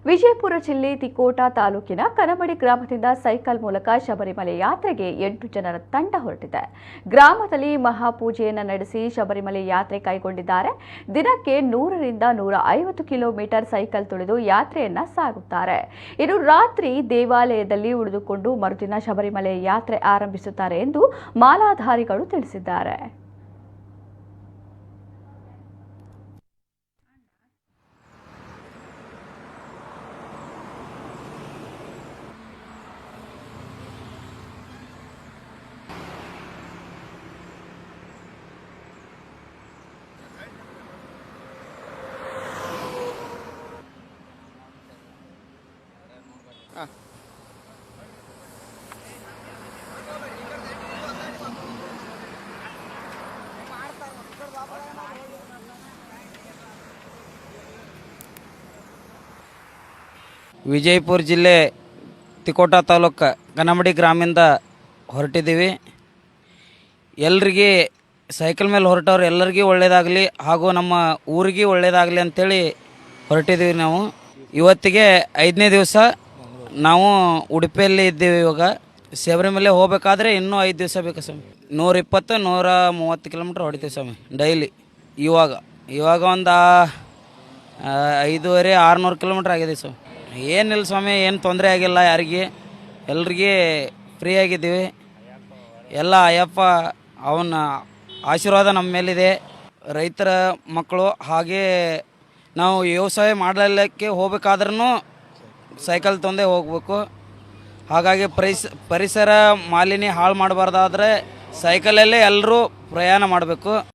ವಿಜಯಪುರ ಜಿಲ್ಲೆ ತಿಕೋಟ ತಾಲೂಕಿನ ಕನಮಡಿ ಗ್ರಾಮದಿಂದ ಸೈಕಲ್ ಮೂಲಕ ಶಬರಿಮಲೆ ಯಾತ್ರೆಗೆ 8 ಜನರ ತಂಡ ಹೊರಟಿದೆ. ಗ್ರಾಮದಲ್ಲಿ ಮಹಾಪೂಜೆಯನ್ನು ನಡೆಸಿ ಶಬರಿಮಲೆ ಯಾತ್ರೆ ಕೈಗೊಂಡಿದ್ದಾರೆ. ದಿನಕ್ಕೆ 100 ರಿಂದ 150 ಕಿಲೋಮೀಟರ್ ಸೈಕಲ್ ತುಳಿದು ಯಾತ್ರೆಯನ್ನ ಸಾಗುತ್ತಾರೆ. ಇನ್ನು ರಾತ್ರಿ ದೇವಾಲಯದಲ್ಲಿ ಉಳಿದುಕೊಂಡು ಮರುದಿನ ಶಬರಿಮಲೆ ಯಾತ್ರೆ ಆರಂಭಿಸುತ್ತಾರೆ ಎಂದು ಮಾಲಾಧಾರಿಗಳು ತಿಳಿಸಿದ್ದಾರೆ. ವಿಜಯಪುರ ಜಿಲ್ಲೆ ತಿಕೋಟ ತಾಲೂಕು ಕನಮಡಿ ಗ್ರಾಮದಿಂದ ಹೊರಟಿದ್ದೀವಿ. ಎಲ್ರಿಗೆ ಸೈಕಲ್ ಮೇಲೆ ಹೊರಟವ್ರು ಎಲ್ಲರಿಗೂ ಒಳ್ಳೆಯದಾಗಲಿ ಹಾಗೂ ನಮ್ಮ ಊರಿಗೆ ಒಳ್ಳೆಯದಾಗಲಿ ಅಂಥೇಳಿ ಹೊರಟಿದ್ದೀವಿ. ನಾವು ಇವತ್ತಿಗೆ 5ನೇ ದಿವಸ. ನಾವು ಉಡುಪಿಯಲ್ಲಿ ಇದ್ದೀವಿ. ಇವಾಗ ಶಬರಿಮಲೆ ಹೋಗಬೇಕಾದ್ರೆ ಇನ್ನೂ 5 ದಿವಸ ಬೇಕು ಸ್ವಾಮಿ. 120-130 ಕಿಲೋಮೀಟ್ರ್ ಹೊಡಿತೀವಿ ಸ್ವಾಮಿ ಡೈಲಿ. ಇವಾಗ ಒಂದು 500-600 ಕಿಲೋಮೀಟ್ರ್ ಆಗಿದೆ ಸ್ವಾಮಿ. ಏನಿಲ್ಲ ಸ್ವಾಮಿ, ಏನು ತೊಂದರೆ ಆಗಿಲ್ಲ ಯಾರಿಗೆ, ಎಲ್ರಿಗೆ ಫ್ರೀ ಆಗಿದ್ದೀವಿ. ಎಲ್ಲ ಅಯ್ಯಪ್ಪ ಅವನ ಆಶೀರ್ವಾದ ನಮ್ಮ ಮೇಲಿದೆ. ರೈತರ ಮಕ್ಕಳು ಹಾಗೇ ನಾವು ವ್ಯವಸಾಯ ಮಾಡಲಿಕ್ಕೆ ಹೋಗ್ಬೇಕಾದ್ರೂ ಸೈಕಲ್ ತೊಂದೇ ಹೋಗಬೇಕು. ಹಾಗಾಗಿ ಪರಿಸರ ಮಾಲಿನ್ಯ ಹಾಳು ಮಾಡಬಾರ್ದಾದ್ರೆ ಸೈಕಲಲ್ಲೇ ಎಲ್ಲರೂ ಪ್ರಯಾಣ ಮಾಡಬೇಕು.